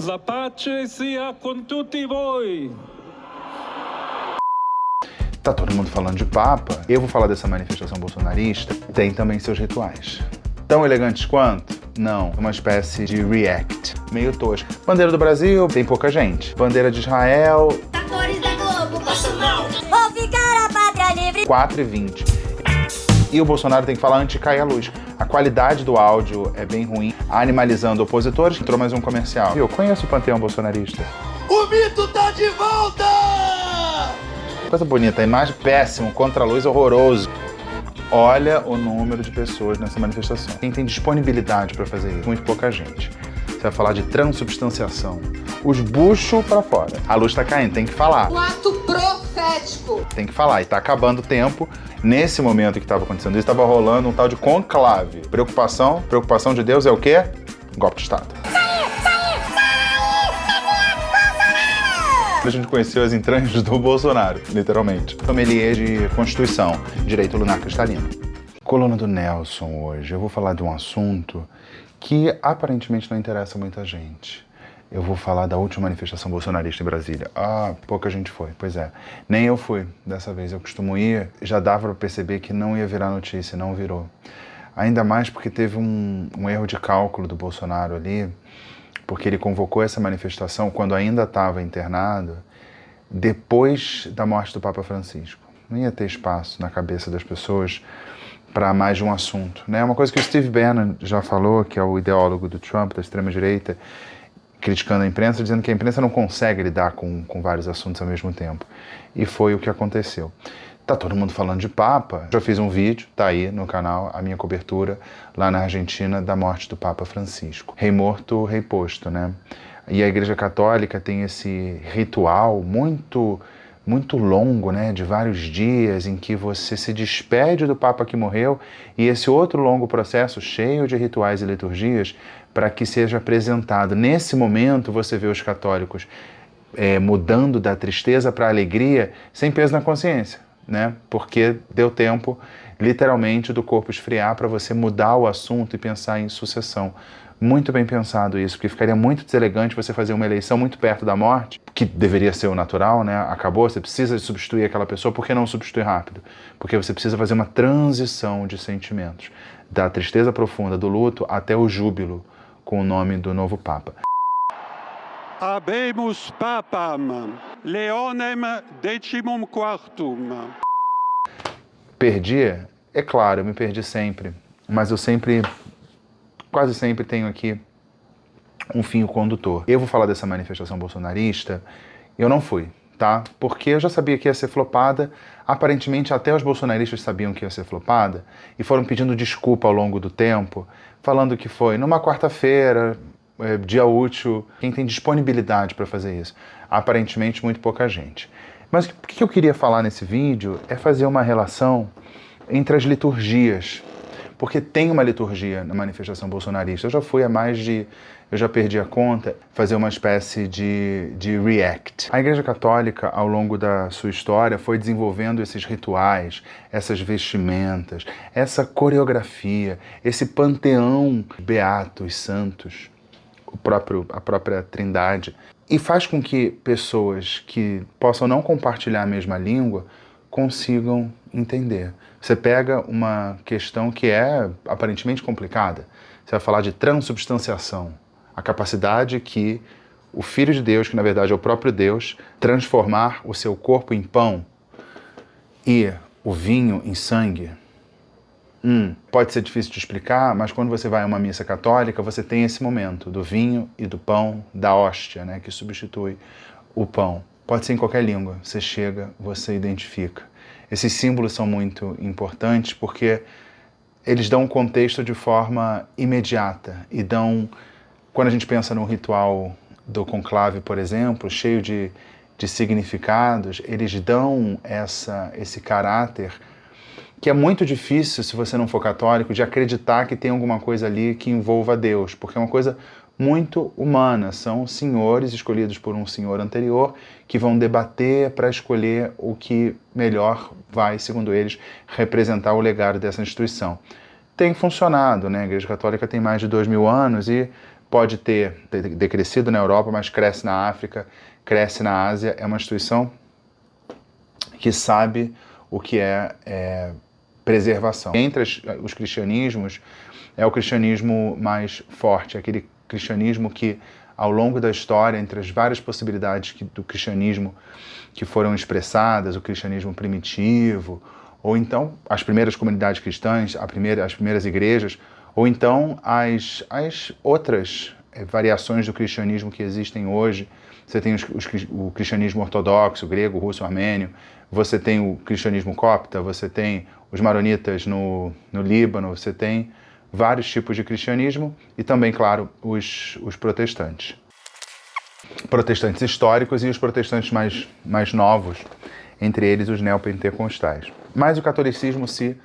La pace sia con tutti voi. Tá todo mundo falando de Papa. Eu vou falar dessa manifestação bolsonarista. Tem também seus rituais. Tão elegantes quanto? Não. Uma espécie de react. Meio tosco. Bandeira do Brasil, tem pouca gente. Bandeira de Israel... Atores da Globo, posso não! Vou ficar a pátria livre! 4h20. E o Bolsonaro tem que falar antes de cair a luz. A qualidade do áudio é bem ruim. Animalizando opositores. Entrou mais um comercial. Eu conheço o panteão bolsonarista. O mito tá de volta! Coisa bonita, a imagem péssima, contra-luz horroroso. Olha o número de pessoas nessa manifestação. Quem tem disponibilidade para fazer isso? Muito pouca gente. Você vai falar de transubstanciação. Os buchos para fora. A luz tá caindo, tem que falar. Um ato profético. Tem que falar. E tá acabando o tempo. Nesse momento que estava acontecendo isso, estava rolando um tal de conclave. Preocupação de Deus é o quê? Golpe de Estado. A gente conheceu as entranhas do Bolsonaro, literalmente. Sommelier de Constituição, Direito Lunar Cristalino. Coluna do Nelson hoje. Eu vou falar de um assunto que aparentemente não interessa muita gente. Eu vou falar da última manifestação bolsonarista em Brasília. Pouca gente foi, pois é. Nem eu fui dessa vez. Eu costumo ir, já dava para perceber que não ia virar notícia, não virou. Ainda mais porque teve um erro de cálculo do Bolsonaro ali, porque ele convocou essa manifestação quando ainda estava internado, depois da morte do Papa Francisco. Não ia ter espaço na cabeça das pessoas para mais de um assunto, né? Uma coisa que o Steve Bannon já falou, que é o ideólogo do Trump, da extrema-direita, criticando a imprensa, dizendo que a imprensa não consegue lidar com vários assuntos ao mesmo tempo. E foi o que aconteceu. Tá todo mundo falando de Papa. Já fiz um vídeo, tá aí no canal, a minha cobertura lá na Argentina da morte do Papa Francisco. Rei morto, rei posto, né? E a Igreja Católica tem esse ritual muito longo, né, de vários dias, em que você se despede do Papa que morreu, e esse outro longo processo cheio de rituais e liturgias para que seja apresentado. Nesse momento você vê os católicos mudando da tristeza para a alegria sem peso na consciência, né? Porque deu tempo, literalmente, do corpo esfriar para você mudar o assunto e pensar em sucessão. Muito bem pensado isso, porque ficaria muito deselegante você fazer uma eleição muito perto da morte, que deveria ser o natural, né? Acabou, você precisa de substituir aquela pessoa, por que não substituir rápido? Porque você precisa fazer uma transição de sentimentos, da tristeza profunda do luto até o júbilo com o nome do novo Papa. Habemus papam, Leonem XIV. Perdi? É claro, eu me perdi sempre, mas eu quase sempre tenho aqui um fio condutor. Eu vou falar dessa manifestação bolsonarista, eu não fui, tá? Porque eu já sabia que ia ser flopada, aparentemente até os bolsonaristas sabiam que ia ser flopada, e foram pedindo desculpa ao longo do tempo, falando que foi numa quarta-feira, dia útil, quem tem disponibilidade para fazer isso. Aparentemente muito pouca gente. Mas o que eu queria falar nesse vídeo é fazer uma relação entre as liturgias, porque tem uma liturgia na manifestação bolsonarista. Eu já fui eu já perdi a conta, fazer uma espécie de react. A Igreja Católica, ao longo da sua história, foi desenvolvendo esses rituais, essas vestimentas, essa coreografia, esse panteão beatos, santos, a própria Trindade, e faz com que pessoas que possam não compartilhar a mesma língua consigam entender. Você pega uma questão que é aparentemente complicada, você vai falar de transubstanciação, a capacidade que o Filho de Deus, que na verdade é o próprio Deus, transformar o seu corpo em pão e o vinho em sangue. Pode ser difícil de explicar, mas quando você vai a uma missa católica, você tem esse momento do vinho e do pão, da hóstia, né, que substitui o pão. Pode ser em qualquer língua, você chega, você identifica. Esses símbolos são muito importantes porque eles dão um contexto de forma imediata e dão, quando a gente pensa no ritual do conclave, por exemplo, cheio de significados, eles dão esse caráter que é muito difícil, se você não for católico, de acreditar que tem alguma coisa ali que envolva Deus, porque é uma coisa muito humana. São senhores escolhidos por um senhor anterior que vão debater para escolher o que melhor vai, segundo eles, representar o legado dessa instituição. Tem funcionado, né? A Igreja Católica tem mais de 2000 anos e pode ter decrescido na Europa, mas cresce na África, cresce na Ásia. É uma instituição que sabe o que é preservação. Entre os cristianismos, é o cristianismo mais forte, aquele cristianismo que, ao longo da história, entre as várias possibilidades do cristianismo que foram expressadas, o cristianismo primitivo, ou então as primeiras comunidades cristãs, as primeiras igrejas, ou então as outras variações do cristianismo que existem hoje. Você tem o cristianismo ortodoxo, grego, russo, armênio, você tem o cristianismo copta, você tem os maronitas no Líbano, você tem vários tipos de cristianismo e também, claro, os protestantes. Protestantes históricos e os protestantes mais novos, entre eles os neopentecostais. Mas o catolicismo se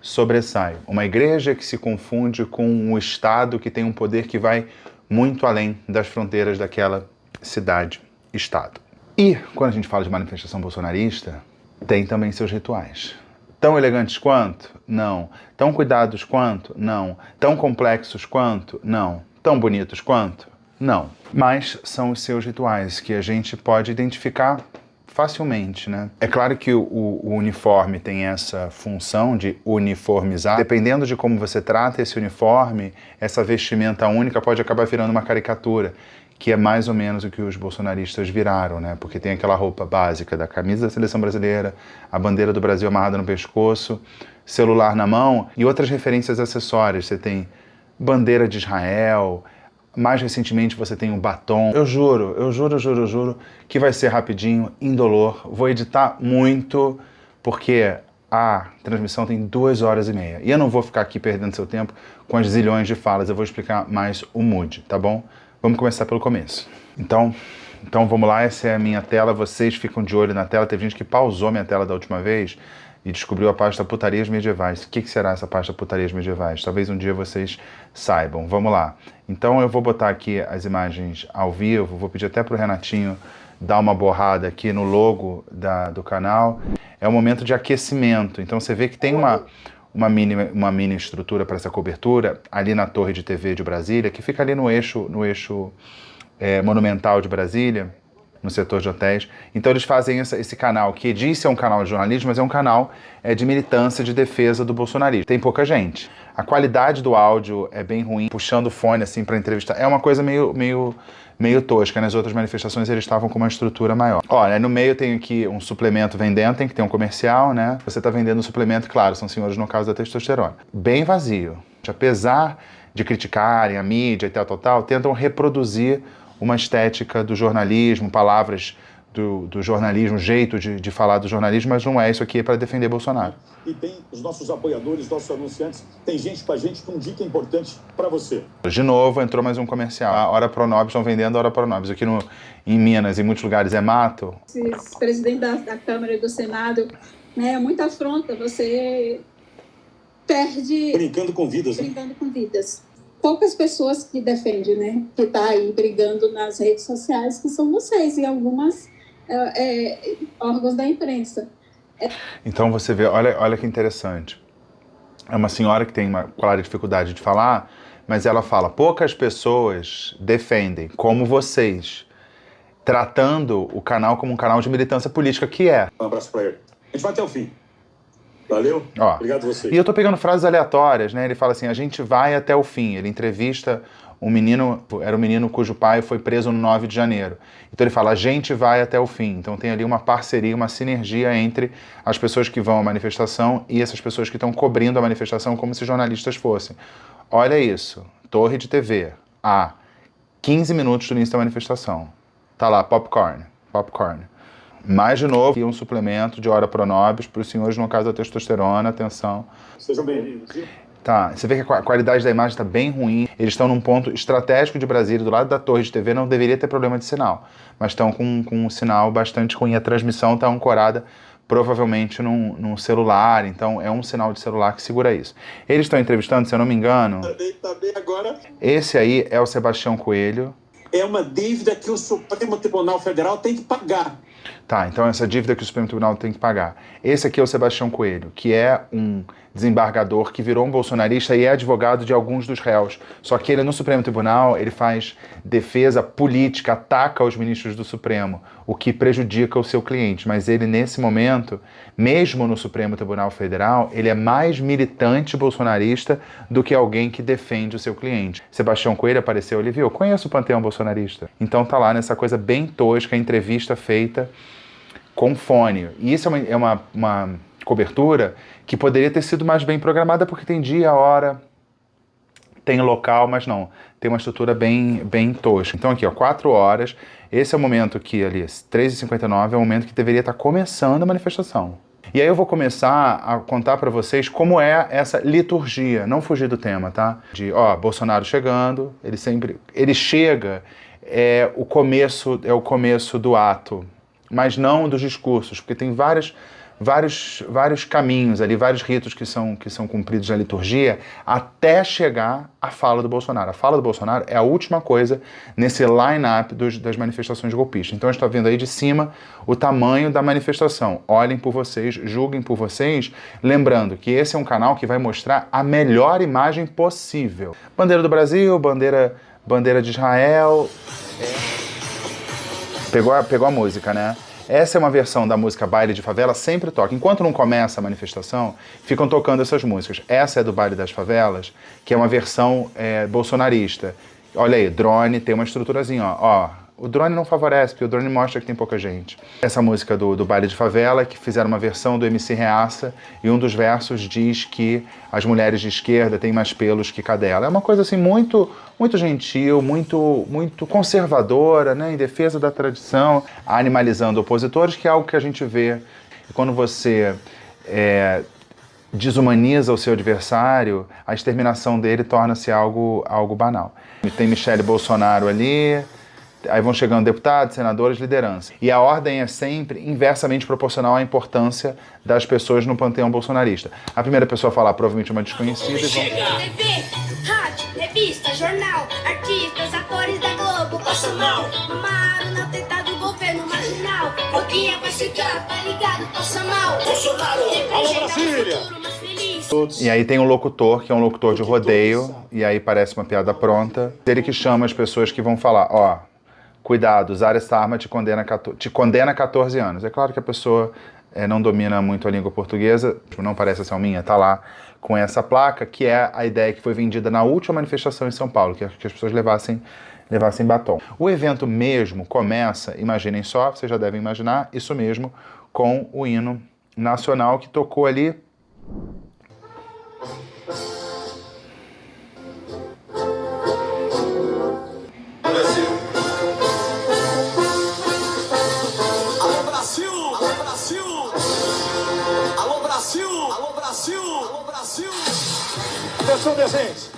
sobressai. Uma igreja que se confunde com um Estado que tem um poder que vai muito além das fronteiras daquela cidade-estado. E, quando a gente fala de manifestação bolsonarista, tem também seus rituais. Tão elegantes quanto? Não. Tão cuidados quanto? Não. Tão complexos quanto? Não. Tão bonitos quanto? Não. Mas são os seus rituais que a gente pode identificar facilmente, né? É claro que o uniforme tem essa função de uniformizar. Dependendo de como você trata esse uniforme, essa vestimenta única pode acabar virando uma caricatura, que é mais ou menos o que os bolsonaristas viraram, né? Porque tem aquela roupa básica da camisa da seleção brasileira, a bandeira do Brasil amarrada no pescoço, celular na mão e outras referências acessórias. Você tem bandeira de Israel, mais recentemente você tem um batom. Eu juro que vai ser rapidinho, indolor. Vou editar muito, porque a transmissão tem 2h30. E eu não vou ficar aqui perdendo seu tempo com as zilhões de falas, eu vou explicar mais o mood, tá bom? Vamos começar pelo começo. Então vamos lá, essa é a minha tela, vocês ficam de olho na tela. Teve gente que pausou minha tela da última vez e descobriu a pasta Putarias Medievais. O que será essa pasta Putarias Medievais? Talvez um dia vocês saibam. Vamos lá. Então eu vou botar aqui as imagens ao vivo, vou pedir até para o Renatinho dar uma borrada aqui no logo do canal. É um momento de aquecimento, então você vê que tem uma mini estrutura para essa cobertura ali na torre de TV de Brasília, que fica ali no eixo monumental de Brasília, no setor de hotéis. Então eles fazem esse canal, que diz ser um canal de jornalismo, mas é um canal de militância, de defesa do bolsonarismo. Tem pouca gente. A qualidade do áudio é bem ruim, puxando o fone assim para entrevistar. É uma coisa meio tosca. Nas outras manifestações eles estavam com uma estrutura maior. Olha, no meio tem aqui um suplemento vendendo, tem que ter um comercial, né? Você está vendendo um suplemento, claro, são senhores no caso da testosterona. Bem vazio. Apesar de criticarem a mídia e tal, tentam reproduzir uma estética do jornalismo, palavras do jornalismo, jeito de falar do jornalismo, mas não é isso aqui, é para defender Bolsonaro. E tem os nossos apoiadores, nossos anunciantes, tem gente com a gente com dica importante para você. De novo, entrou mais um comercial. A Hora Pronobis, estão vendendo a Hora Pronobis. Aqui em Minas, em muitos lugares, é mato. Esses presidentes da Câmara e do Senado, né, é muita afronta, você perde... Brincando com vidas, né? Brincando com vidas. Poucas pessoas que defendem, né, que está aí brigando nas redes sociais, que são vocês e algumas órgãos da imprensa. Então você vê, olha que interessante. É uma senhora que tem uma clara dificuldade de falar, mas ela fala, poucas pessoas defendem, como vocês, tratando o canal como um canal de militância política, que é. Um abraço para ele. A gente vai até o fim. Valeu? Ó, obrigado a vocês. E eu tô pegando frases aleatórias, né? Ele fala assim, a gente vai até o fim. Ele entrevista um menino, era um menino cujo pai foi preso no 9 de janeiro. Então ele fala, a gente vai até o fim. Então tem ali uma parceria, uma sinergia entre as pessoas que vão à manifestação e essas pessoas que estão cobrindo a manifestação como se jornalistas fossem. Olha isso, torre de TV, a 15 minutos do início da manifestação. Tá lá, popcorn. Mais de novo, aqui um suplemento de Hora Pronobis para os senhores no caso da testosterona, atenção. Sejam bem-vindos. Tá, você vê que a qualidade da imagem está bem ruim. Eles estão num ponto estratégico de Brasília, do lado da torre de TV, não deveria ter problema de sinal. Mas estão com um sinal bastante ruim. A transmissão está ancorada provavelmente num celular, então é um sinal de celular que segura isso. Eles estão entrevistando, se eu não me engano... Tá bem agora. Esse aí é o Sebastião Coelho. É uma dívida que o Supremo Tribunal Federal tem que pagar. Tá, então essa dívida que o Supremo Tribunal tem que pagar. Esse aqui é o Sebastião Coelho, que é um desembargador que virou um bolsonarista e é advogado de alguns dos réus. Só que ele no Supremo Tribunal, ele faz defesa política, ataca os ministros do Supremo, o que prejudica o seu cliente. Mas ele, nesse momento, mesmo no Supremo Tribunal Federal, ele é mais militante bolsonarista do que alguém que defende o seu cliente. Sebastião Coelho apareceu ali, viu? Eu conheço o panteão bolsonarista. Então tá lá nessa coisa bem tosca, entrevista feita com fone. E isso é uma cobertura que poderia ter sido mais bem programada, porque tem dia, hora, tem local, mas não. Tem uma estrutura bem tosca. Então aqui, ó, 4 horas. Esse é o momento que, ali, 3h59, é o momento que deveria estar começando a manifestação. E aí eu vou começar a contar para vocês como é essa liturgia. Não fugir do tema, tá? De, ó, Bolsonaro chegando, ele chega, é o começo do ato, mas não dos discursos, porque tem vários caminhos ali, vários ritos que são cumpridos na liturgia até chegar à fala do Bolsonaro. A fala do Bolsonaro é a última coisa nesse line-up das manifestações golpistas. Então a gente está vendo aí de cima o tamanho da manifestação. Olhem por vocês, julguem por vocês, lembrando que esse é um canal que vai mostrar a melhor imagem possível. Bandeira do Brasil, bandeira de Israel. Pegou a música, né? Essa é uma versão da música Baile de Favela, sempre toca. Enquanto não começa a manifestação, ficam tocando essas músicas. Essa é do Baile das Favelas, que é uma versão bolsonarista. Olha aí, drone, tem uma estruturazinha, ó. O drone não favorece, porque o drone mostra que tem pouca gente. Essa música do Baile de Favela, que fizeram uma versão do MC Reaça, e um dos versos diz que as mulheres de esquerda têm mais pelos que cadela. É uma coisa assim muito gentil, muito conservadora, né, em defesa da tradição, animalizando opositores, que é algo que a gente vê. E quando você desumaniza o seu adversário, a exterminação dele torna-se algo banal. Tem Michele Bolsonaro ali. Aí vão chegando deputados, senadores, liderança. E a ordem é sempre inversamente proporcional à importância das pessoas no panteão bolsonarista. A primeira pessoa a falar, provavelmente uma desconhecida, e vão... TV, rádio, revista, jornal, artistas, atores da Globo, passam mal. Mamaram na teta do governo marginal. Foguinha vai chegar, tá ligado, passa mal. Bolsonaro, alô Brasília! E aí tem um locutor, que é um locutor de rodeio, e aí parece uma piada pronta. Ele que chama as pessoas que vão falar, ó... Cuidado, usar essa arma te condena a 14 anos. É claro que a pessoa não domina muito a língua portuguesa, não parece a Selminha, tá lá com essa placa, que é a ideia que foi vendida na última manifestação em São Paulo, que as pessoas levassem batom. O evento mesmo começa, imaginem só, vocês já devem imaginar, isso mesmo, com o hino nacional que tocou ali. Atenção, decente.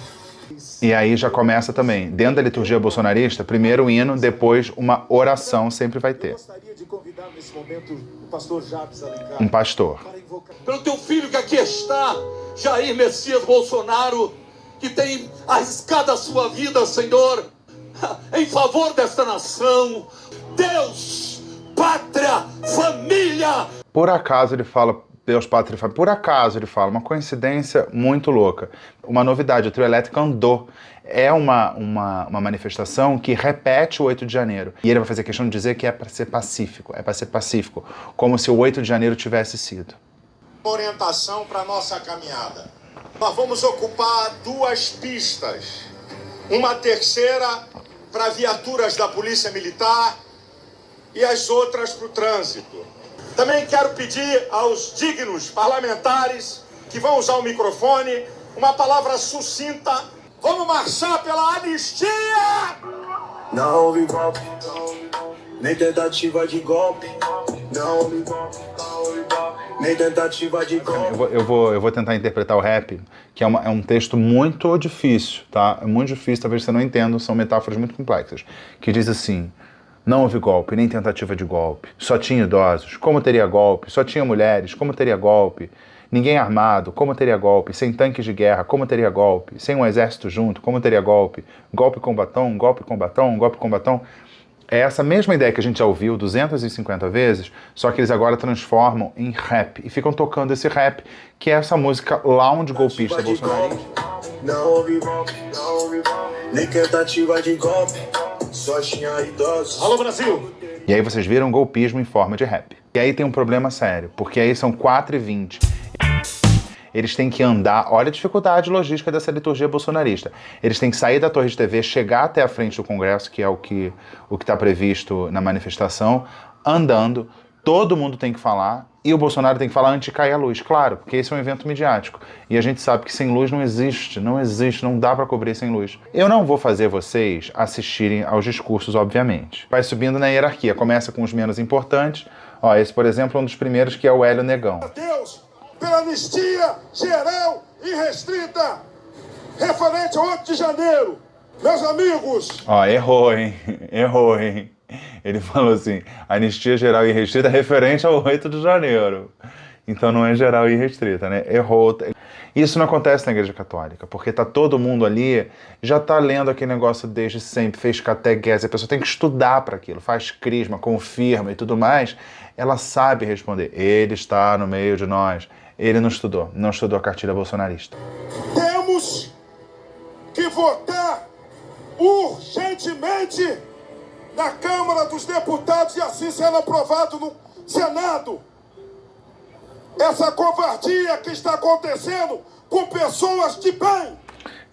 E aí já começa também, dentro da liturgia bolsonarista, primeiro o hino, depois uma oração sempre vai ter. Eu gostaria de convidar nesse momento o pastor Jabes Alencar. Um pastor. Pelo teu filho que aqui está, Jair Messias Bolsonaro, que tem arriscado a sua vida, Senhor, em favor desta nação. Deus, pátria, família. Por acaso ele fala Deus, pátria e família. Por acaso ele fala, uma coincidência muito louca. Uma novidade, o trio elétrico andou. É uma manifestação que repete o 8 de janeiro. E ele vai fazer questão de dizer que é para ser pacífico. É para ser pacífico. Como se o 8 de janeiro tivesse sido. Orientação para nossa caminhada. Nós vamos ocupar 2 pistas. Uma terceira para viaturas da Polícia Militar e as outras para o trânsito. Também quero pedir aos dignos parlamentares que vão usar o microfone uma palavra sucinta. Vamos marchar pela anistia! Não houve golpe, nem tentativa de golpe. Não houve golpe, nem tentativa de golpe. Eu vou tentar interpretar o rap, que é um texto muito difícil, tá? É muito difícil, talvez você não entenda, são metáforas muito complexas. Que diz assim... Não houve golpe, nem tentativa de golpe. Só tinha idosos, como teria golpe? Só tinha mulheres, como teria golpe? Ninguém armado, como teria golpe? Sem tanques de guerra, como teria golpe? Sem um exército junto, como teria golpe? Golpe com batom, golpe com batom, golpe com batom. É essa mesma ideia que a gente já ouviu 250 vezes, só que eles agora transformam em rap e ficam tocando esse rap, que é essa música lounge golpista bolsonarista. Não houve golpe, não houve golpe, nem tentativa de golpe, só tinha idosos. Alô, Brasil! E aí vocês viram golpismo em forma de rap. E aí tem um problema sério, porque aí são 4h20. Eles têm que andar, olha a dificuldade logística dessa liturgia bolsonarista. Eles têm que sair da Torre de TV, chegar até a frente do Congresso, que é o que está previsto na manifestação, andando, todo mundo tem que falar, e o Bolsonaro tem que falar antes de cair a luz, claro, porque esse é um evento midiático. E a gente sabe que sem luz não existe, não dá para cobrir sem luz. Eu não vou fazer vocês assistirem aos discursos, obviamente. Vai subindo na hierarquia, começa com os menos importantes. Ó, esse, por exemplo, é um dos primeiros, que é o Hélio Negão. Deus, pela anistia geral e restrita, referente ao 8 de janeiro. Meus amigos... Ó, errou, hein? Errou, hein? Ele falou assim, anistia geral e restrita referente ao 8 de janeiro. Então não é geral e restrita, né? Errou. Isso não acontece na Igreja Católica, porque tá todo mundo ali, já tá lendo aquele negócio desde sempre, fez catequese, a pessoa tem que estudar para aquilo, faz crisma, confirma e tudo mais, ela sabe responder. Ele está no meio de nós. Ele não estudou a cartilha bolsonarista. Temos que votar urgentemente na Câmara dos Deputados e assim sendo aprovado no Senado. Essa covardia que está acontecendo com pessoas de bem.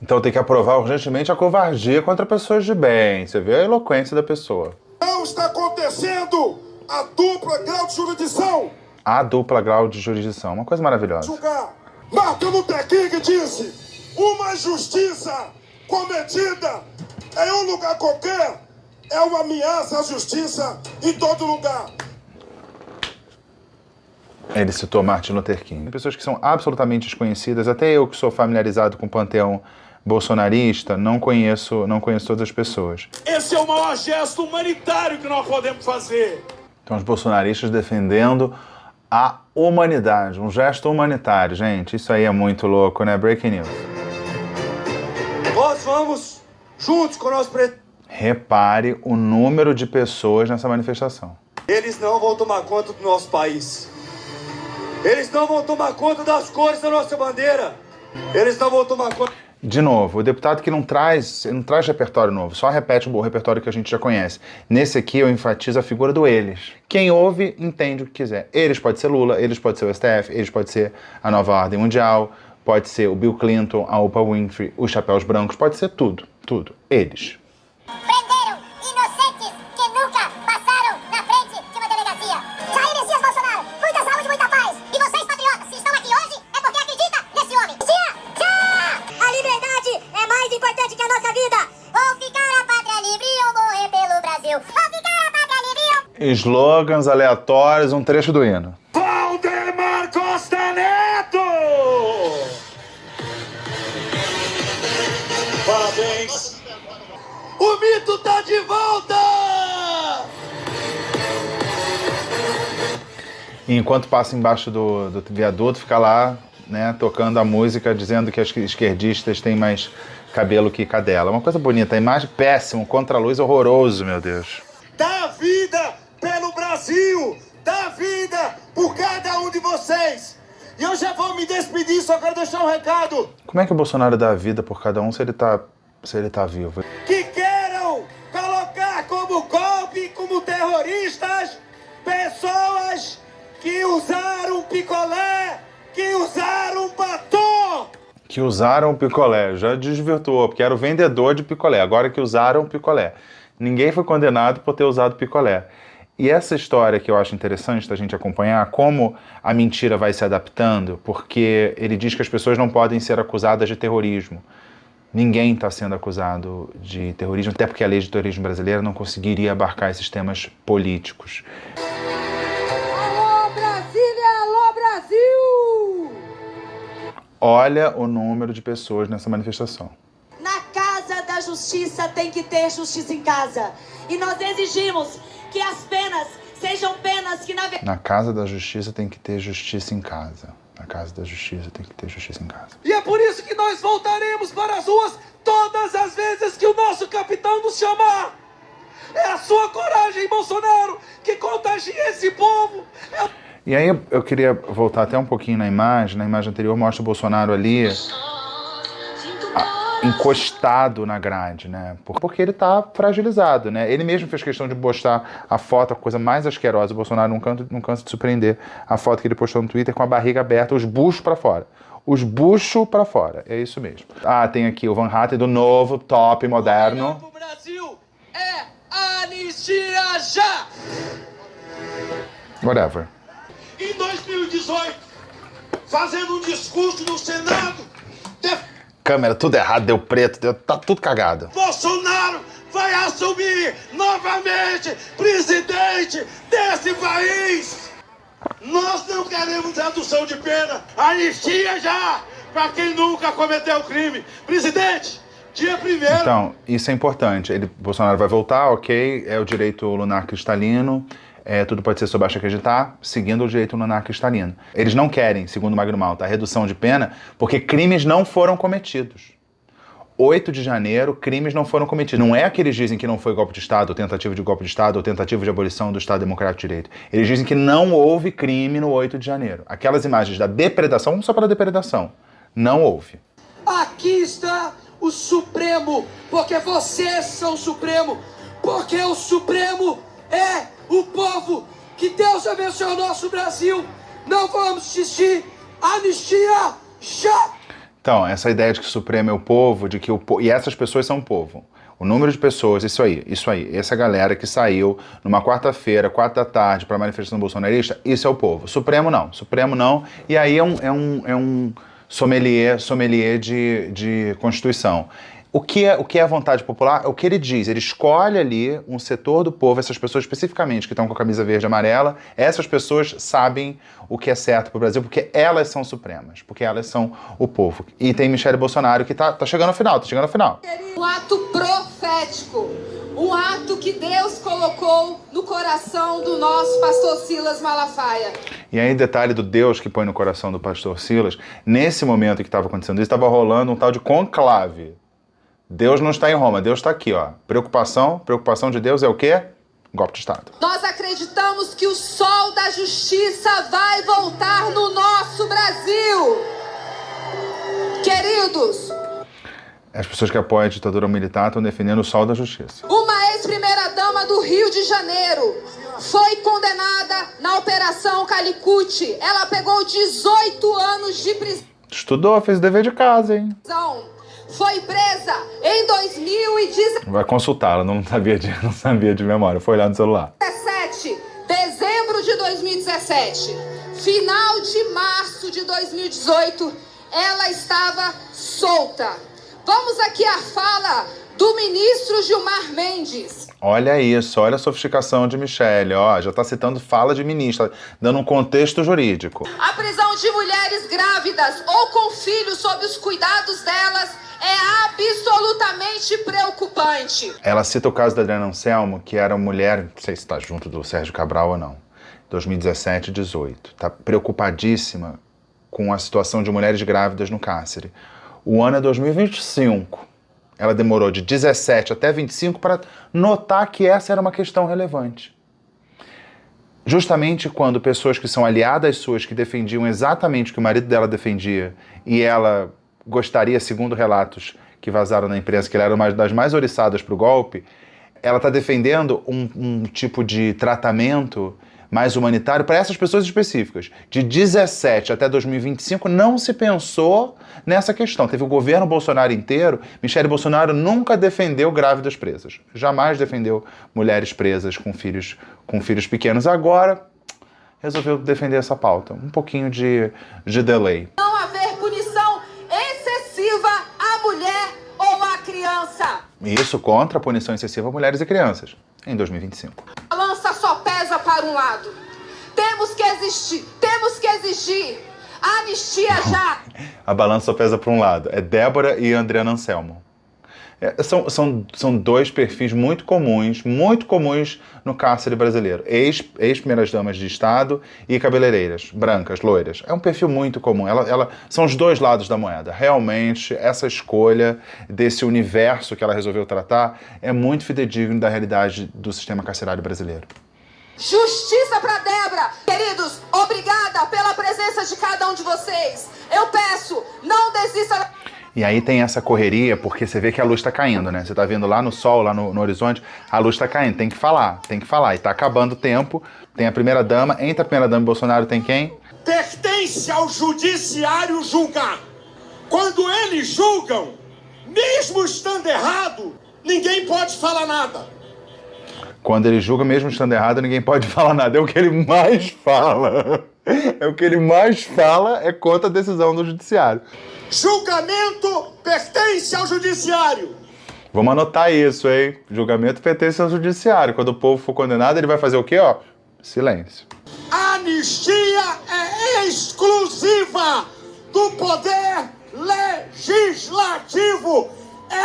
Então tem que aprovar urgentemente a covardia contra pessoas de bem. Você vê a eloquência da pessoa. Não está acontecendo a dupla grau de jurisdição. A dupla grau de jurisdição, uma coisa maravilhosa. Julgar. Martin Luther King disse: uma injustiça cometida em um lugar qualquer é uma ameaça à justiça em todo lugar. Ele citou Martin Luther King. Pessoas que são absolutamente desconhecidas, até eu que sou familiarizado com o panteão bolsonarista, não conheço todas as pessoas. Esse é o maior gesto humanitário que nós podemos fazer. Então os bolsonaristas defendendo a humanidade, um gesto humanitário. Gente, isso aí é muito louco, né? Breaking news. Nós vamos juntos com o nosso presidente. Repare o número de pessoas nessa manifestação. Eles não vão tomar conta do nosso país. Eles não vão tomar conta das cores da nossa bandeira. Eles não vão tomar conta... De novo, o deputado que não traz repertório novo, só repete o repertório que a gente já conhece. Nesse aqui eu enfatizo a figura do eles. Quem ouve, entende o que quiser. Eles pode ser Lula, eles pode ser o STF, eles pode ser a nova ordem mundial, pode ser o Bill Clinton, a Oprah Winfrey, os chapéus brancos, pode ser tudo, tudo. Eles. Prenderam inocentes que nunca passaram na frente de uma delegacia. Jair Messias Bolsonaro, muita saúde, muita paz. E vocês, patriotas, se estão aqui hoje, é porque acreditam nesse homem. A liberdade é mais importante que a nossa vida. Ou ficar a pátria livre ou morrer pelo Brasil. Ou ficar a pátria livre ou... Slogans aleatórios, um trecho do hino. Valdemar Costa Neto! Parabéns. O mito tá de volta! E enquanto passa embaixo do viaduto, fica lá, né, tocando a música, dizendo que as esquerdistas têm mais cabelo que cadela. Uma coisa bonita, a imagem péssima, um contraluz horroroso, meu Deus. Dá vida pelo Brasil! Dá vida por cada um de vocês! E eu já vou me despedir, só quero deixar um recado. Como é que o Bolsonaro dá a vida por cada um se ele tá vivo? Que queiram colocar como golpe, como terroristas, pessoas que usaram picolé, que usaram batom. Que usaram picolé, já desvirtuou, porque era o vendedor de picolé, agora que usaram picolé. Ninguém foi condenado por ter usado picolé. E essa história que eu acho interessante da gente acompanhar, como a mentira vai se adaptando, porque ele diz que as pessoas não podem ser acusadas de terrorismo. Ninguém está sendo acusado de terrorismo, até porque a lei de terrorismo brasileira não conseguiria abarcar esses temas políticos. Alô, Brasília! Alô, Brasil! Olha o número de pessoas nessa manifestação. Na Casa da Justiça tem que ter justiça em casa. E nós exigimos que as penas sejam penas que Na Casa da Justiça tem que ter justiça em casa. Na Casa da Justiça tem que ter justiça em casa. E é por isso que nós voltaremos para as ruas todas as vezes que o nosso capitão nos chamar. É a sua coragem, Bolsonaro, que contagia esse povo. E aí eu queria voltar até um pouquinho na imagem anterior mostra o Bolsonaro ali encostado na grade, né? Porque ele tá fragilizado, né? Ele mesmo fez questão de postar a foto, a coisa mais asquerosa, o Bolsonaro não cansa de surpreender, a foto que ele postou no Twitter com a barriga aberta, os buchos pra fora. Os buchos pra fora, é isso mesmo. Ah, tem aqui o Van Hatten do novo, top, moderno. O Brasil é anistia já! Whatever. Em 2018, fazendo um discurso no Senado, Câmera, tudo errado, deu preto, tá tudo cagado. Bolsonaro vai assumir novamente presidente desse país. Nós não queremos redução de pena, anistia já para quem nunca cometeu crime. Presidente, dia 1º. Então, isso é importante. Bolsonaro vai voltar, ok, é o direito lunar cristalino. Tudo pode ser sob acreditar, seguindo o direito lunar cristalino. Eles não querem, segundo o Magno Malta, a redução de pena porque crimes não foram cometidos. 8 de janeiro, crimes não foram cometidos. Não é que eles dizem que não foi golpe de Estado, ou tentativa de golpe de Estado, ou tentativa de abolição do Estado Democrático de Direito. Eles dizem que não houve crime no 8 de janeiro. Aquelas imagens da depredação, vamos só para a depredação, não houve. Aqui está o Supremo, porque vocês são o Supremo, porque o Supremo é o povo que Deus abençoe o nosso Brasil. Não vamos desistir. Anistia já! Então, essa ideia de que o Supremo é o povo, de que e essas pessoas são o povo. O número de pessoas, isso aí. Essa galera que saiu numa quarta-feira, 4 da tarde, para a manifestação bolsonarista, isso é o povo. Supremo não. E aí é um sommelier de Constituição. O que é a vontade popular? É o que ele diz. Ele escolhe ali um setor do povo, essas pessoas especificamente que estão com a camisa verde e amarela, essas pessoas sabem o que é certo para o Brasil, porque elas são supremas, porque elas são o povo. E tem Michele Bolsonaro que tá chegando ao final, Um ato profético, um ato que Deus colocou no coração do nosso pastor Silas Malafaia. E aí, detalhe do Deus que põe no coração do pastor Silas, nesse momento que estava acontecendo isso, estava rolando um tal de conclave. Deus não está em Roma, Deus está aqui, ó. Preocupação de Deus é o quê? Golpe de Estado. Nós acreditamos que o sol da justiça vai voltar no nosso Brasil. Queridos, as pessoas que apoiam a ditadura militar estão defendendo o sol da justiça. uma ex-primeira-dama do Rio de Janeiro foi condenada na Operação Calicut. Ela pegou 18 anos de prisão. Estudou, fez o dever de casa, hein? Foi presa em 2017. Vai consultá-la, não sabia de memória. Foi lá no celular. Dezembro de 2017. Final de março de 2018, ela estava solta. Vamos aqui à fala do ministro Gilmar Mendes. Olha isso, olha a sofisticação de Michele, ó, já está citando fala de ministra, dando um contexto jurídico. A prisão de mulheres grávidas ou com filhos sob os cuidados delas é absolutamente preocupante. Ela cita o caso da Adriana Anselmo, que era mulher, não sei se está junto do Sérgio Cabral ou não, 2017 e 18. Está preocupadíssima com a situação de mulheres grávidas no cárcere. O ano é 2025. Ela demorou de 17 até 25 para notar que essa era uma questão relevante. Justamente quando pessoas que são aliadas suas, que defendiam exatamente o que o marido dela defendia, e ela gostaria, segundo relatos que vazaram na imprensa, que ela era uma das mais oriçadas para o golpe, ela está defendendo um tipo de tratamento mais humanitário para essas pessoas específicas. De 17 até 2025 não se pensou nessa questão. Teve o governo Bolsonaro inteiro, Michele Bolsonaro nunca defendeu grávidas presas. Jamais defendeu mulheres presas com filhos pequenos. Agora resolveu defender essa pauta. Um pouquinho de delay. Não haver punição excessiva à mulher ou à criança. Isso contra a punição excessiva a mulheres e crianças, em 2025. A balança só pesa para um lado. Temos que exigir anistia já. A balança só pesa para um lado. É Débora e Adriana Anselmo. São dois perfis muito comuns no cárcere brasileiro. Ex-primeiras-damas de Estado e cabeleireiras, brancas, loiras. É um perfil muito comum. São os dois lados da moeda. Realmente, essa escolha desse universo que ela resolveu tratar é muito fidedigno da realidade do sistema carcerário brasileiro. Justiça para Débora! Queridos, obrigada pela presença de cada um de vocês. Eu peço, não desista... E aí tem essa correria, porque você vê que a luz tá caindo, né? Você tá vendo lá no sol, lá no horizonte, a luz tá caindo, tem que falar. E tá acabando o tempo, tem a primeira-dama, entre a primeira-dama e Bolsonaro tem quem? Pertence ao judiciário julgar. Quando eles julgam, mesmo estando errado, ninguém pode falar nada. Quando ele julga, mesmo estando errado, ninguém pode falar nada. É o que ele mais fala. É contra a decisão do judiciário. Julgamento pertence ao judiciário. Vamos anotar isso, hein? Julgamento pertence ao judiciário. Quando o povo for condenado, ele vai fazer o quê, ó? Silêncio. Anistia é exclusiva do Poder Legislativo.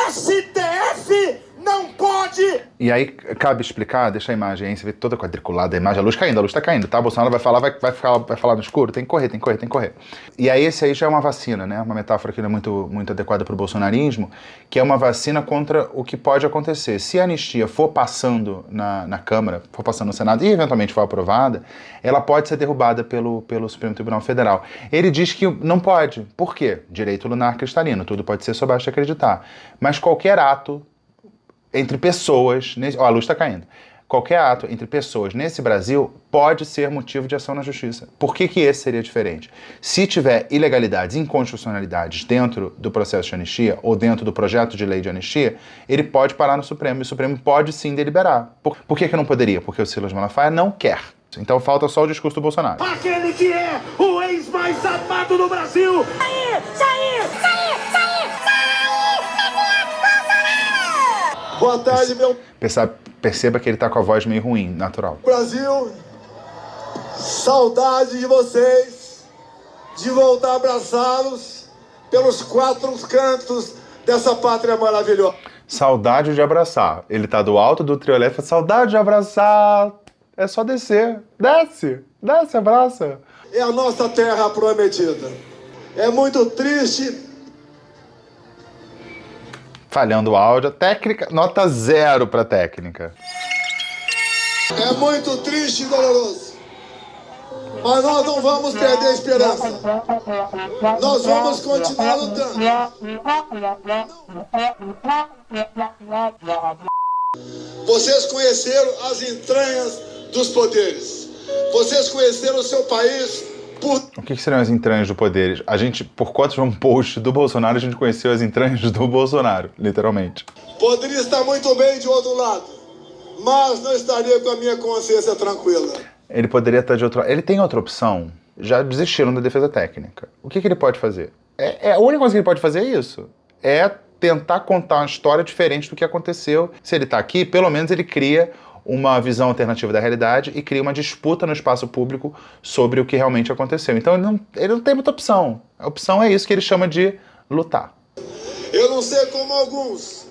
STF não pode... E aí, cabe explicar, deixa a imagem aí, você vê toda quadriculada a imagem, a luz tá caindo, tá? O Bolsonaro vai falar, vai falar no escuro, tem que correr. E aí, esse aí já é uma vacina, né? Uma metáfora que não é muito adequada para o bolsonarismo, que é uma vacina contra o que pode acontecer. Se a anistia for passando na Câmara, for passando no Senado e eventualmente for aprovada, ela pode ser derrubada pelo Supremo Tribunal Federal. Ele diz que não pode. Por quê? Direito lunar cristalino, tudo pode ser só basta acreditar. Mas qualquer ato entre pessoas, a luz está caindo, qualquer ato entre pessoas nesse Brasil pode ser motivo de ação na justiça. Por que esse seria diferente? Se tiver ilegalidades, inconstitucionalidades dentro do processo de anistia ou dentro do projeto de lei de anistia, ele pode parar no Supremo e o Supremo pode sim deliberar. Por que não poderia? Porque o Silas Malafaia não quer. Então falta só o discurso do Bolsonaro. Aquele que é o ex mais amado do Brasil. Boa tarde, meu Perceba que ele tá com a voz meio ruim, natural. Brasil. Saudade de vocês, de voltar a abraçá-los pelos quatro cantos dessa pátria maravilhosa. Saudade de abraçar. Ele tá do alto do triolé, fala, saudade de abraçar. É só descer. Desce, abraça. É a nossa terra prometida. É muito triste. Falhando o áudio, técnica, nota 0 para técnica. É muito triste e doloroso. Mas nós não vamos perder a esperança. Nós vamos continuar lutando. Vocês conheceram as entranhas dos poderes. Vocês conheceram o seu país por... O que seriam as entranhas do poder? A gente, por conta de um post do Bolsonaro, a gente conheceu as entranhas do Bolsonaro, literalmente. Poderia estar muito bem de outro lado, mas não estaria com a minha consciência tranquila. Ele poderia estar de outro lado. Ele tem outra opção. Já desistiram da defesa técnica. O que ele pode fazer? A única coisa que ele pode fazer é isso. É tentar contar uma história diferente do que aconteceu. Se ele está aqui, pelo menos ele cria uma visão alternativa da realidade e cria uma disputa no espaço público sobre o que realmente aconteceu. Então ele não tem muita opção. A opção é isso que ele chama de lutar. Eu não sei como alguns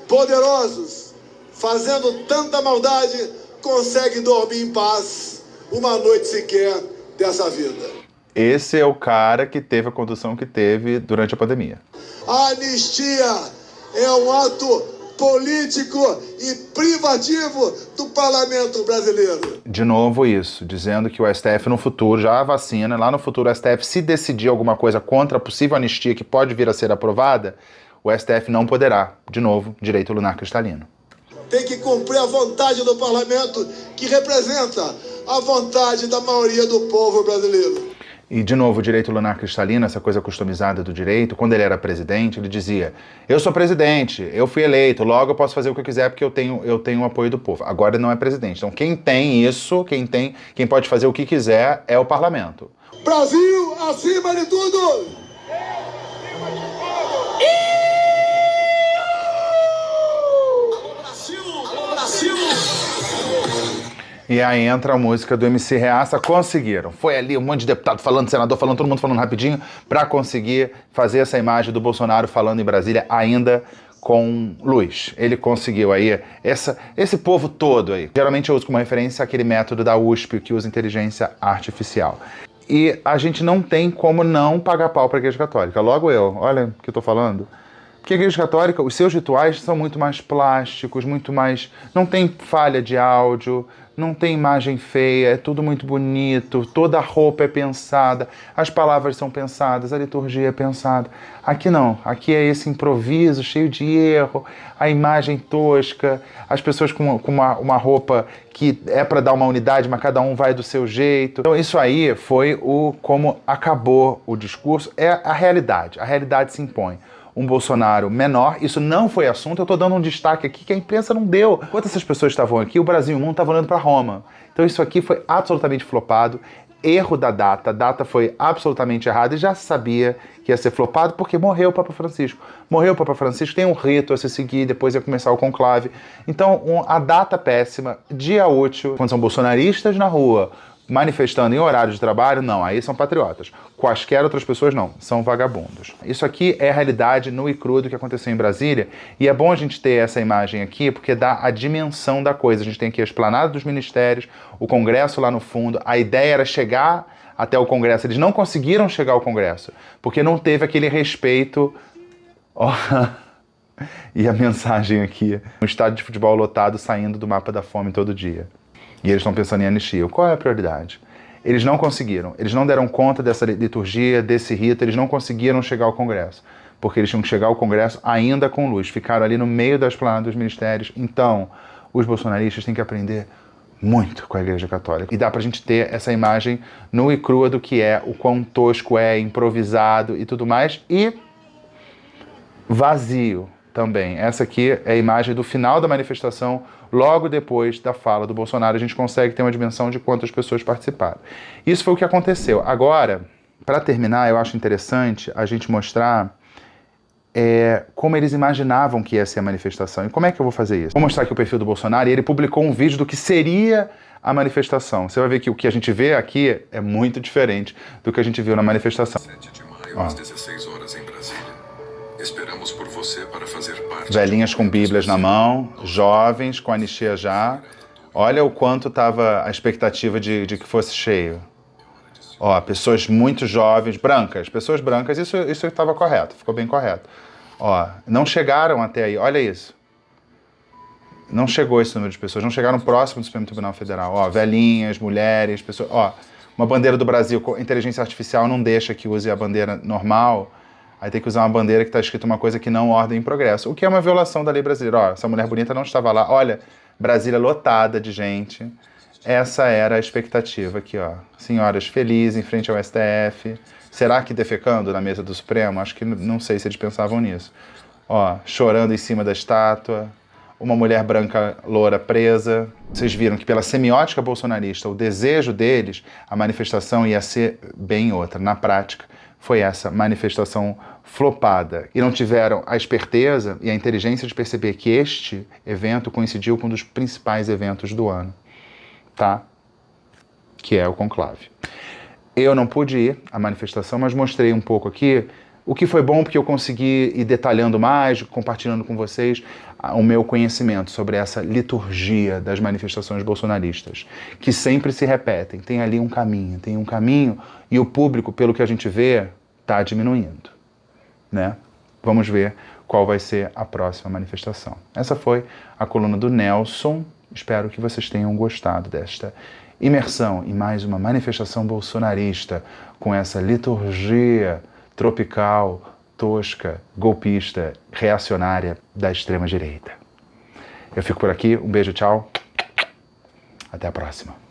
poderosos, fazendo tanta maldade, conseguem dormir em paz uma noite sequer dessa vida. Esse é o cara que teve a condução que teve durante a pandemia. A anistia é um ato político e privativo do parlamento brasileiro. De novo isso, dizendo que o STF no futuro, já a vacina, lá no futuro o STF se decidir alguma coisa contra a possível anistia que pode vir a ser aprovada, o STF não poderá, de novo, direito lunar cristalino. Tem que cumprir a vontade do parlamento, que representa a vontade da maioria do povo brasileiro. E, de novo, o direito lunar cristalino, essa coisa customizada do direito, quando ele era presidente, ele dizia, eu sou presidente, eu fui eleito, logo eu posso fazer o que eu quiser porque eu tenho o apoio do povo. Agora ele não é presidente. Então quem tem isso, quem pode fazer o que quiser é o parlamento. Brasil acima de tudo! E aí entra a música do MC Reaça, conseguiram. Foi ali um monte de deputado falando, senador falando, todo mundo falando rapidinho, para conseguir fazer essa imagem do Bolsonaro falando em Brasília, ainda com luz. Ele conseguiu aí esse povo todo aí. Geralmente eu uso como referência aquele método da USP que usa inteligência artificial. E a gente não tem como não pagar pau para a Igreja Católica. Logo eu, olha o que eu tô falando. Porque a Igreja Católica, os seus rituais são muito mais plásticos, muito mais... Não tem falha de áudio, não tem imagem feia, é tudo muito bonito, toda a roupa é pensada, as palavras são pensadas, a liturgia é pensada. Aqui não, aqui é esse improviso cheio de erro, a imagem tosca, as pessoas com uma roupa que é para dar uma unidade, mas cada um vai do seu jeito. Então isso aí foi como acabou o discurso, é a realidade se impõe. Um Bolsonaro menor, isso não foi assunto, eu estou dando um destaque aqui que a imprensa não deu. Enquanto essas pessoas estavam aqui, o Brasil e o mundo estavam olhando para Roma. Então isso aqui foi absolutamente flopado, erro da data, a data foi absolutamente errada e já se sabia que ia ser flopado porque morreu o Papa Francisco. Morreu o Papa Francisco, tem um rito a se seguir, depois ia começar o conclave. Então a data péssima, dia útil, quando são bolsonaristas na rua, manifestando em horário de trabalho, não, aí são patriotas. Quaisquer outras pessoas, não, são vagabundos. Isso aqui é a realidade nua e crua do que aconteceu em Brasília, e é bom a gente ter essa imagem aqui, porque dá a dimensão da coisa. A gente tem aqui a esplanada dos ministérios, o Congresso lá no fundo, a ideia era chegar até o Congresso, eles não conseguiram chegar ao Congresso, porque não teve aquele respeito... Oh. E a mensagem aqui, um estádio de futebol lotado saindo do mapa da fome todo dia. E eles estão pensando em anistia. Qual é a prioridade? Eles não conseguiram. Eles não deram conta dessa liturgia, desse rito. Eles não conseguiram chegar ao Congresso. Porque eles tinham que chegar ao Congresso ainda com luz. Ficaram ali no meio da esplanada dos ministérios. Então, os bolsonaristas têm que aprender muito com a Igreja Católica. E dá pra gente ter essa imagem nua e crua do que é, o quão tosco é, improvisado e tudo mais. E vazio também. Essa aqui é a imagem do final da manifestação, logo depois da fala do Bolsonaro. A gente consegue ter uma dimensão de quantas pessoas participaram. Isso foi o que aconteceu. Agora, para terminar, eu acho interessante a gente mostrar como eles imaginavam que ia ser a manifestação. E como é que eu vou fazer isso? Vou mostrar aqui o perfil do Bolsonaro e ele publicou um vídeo do que seria a manifestação. Você vai ver que o que a gente vê aqui é muito diferente do que a gente viu na manifestação. 7 de maio, às 16 horas em Brasília. Esperamos por você para fazer parte... Velhinhas com bíblias na mão, jovens com anistia já. Olha o quanto estava a expectativa de que fosse cheio. Ó, pessoas muito jovens, brancas, pessoas brancas, isso estava correto, ficou bem correto. Ó, não chegaram até aí, olha isso. Não chegou esse número de pessoas, não chegaram próximo do Supremo Tribunal Federal. Ó, velhinhas, mulheres, pessoas... Ó, uma bandeira do Brasil, com inteligência artificial não deixa que use a bandeira normal... Aí tem que usar uma bandeira que está escrito uma coisa que não ordem em progresso. O que é uma violação da lei brasileira. Ó, essa mulher bonita não estava lá. Olha, Brasília lotada de gente. Essa era a expectativa aqui, ó. Senhoras felizes em frente ao STF. Será que defecando na mesa do Supremo? Acho que não sei se eles pensavam nisso. Ó, chorando em cima da estátua. Uma mulher branca loura presa. Vocês viram que pela semiótica bolsonarista, o desejo deles, a manifestação ia ser bem outra. Na prática, foi essa manifestação flopada. E não tiveram a esperteza e a inteligência de perceber que este evento coincidiu com um dos principais eventos do ano, tá? Que é o conclave. Eu não pude ir à manifestação, mas mostrei um pouco aqui, o que foi bom porque eu consegui ir detalhando mais, compartilhando com vocês o meu conhecimento sobre essa liturgia das manifestações bolsonaristas, que sempre se repetem. Tem ali um caminho e o público, pelo que a gente vê, está diminuindo, né? Vamos ver qual vai ser a próxima manifestação. Essa foi a coluna do Nelson. Espero que vocês tenham gostado desta imersão em mais uma manifestação bolsonarista com essa liturgia tropical, tosca, golpista, reacionária da extrema-direita. Eu fico por aqui. Um beijo, tchau. Até a próxima.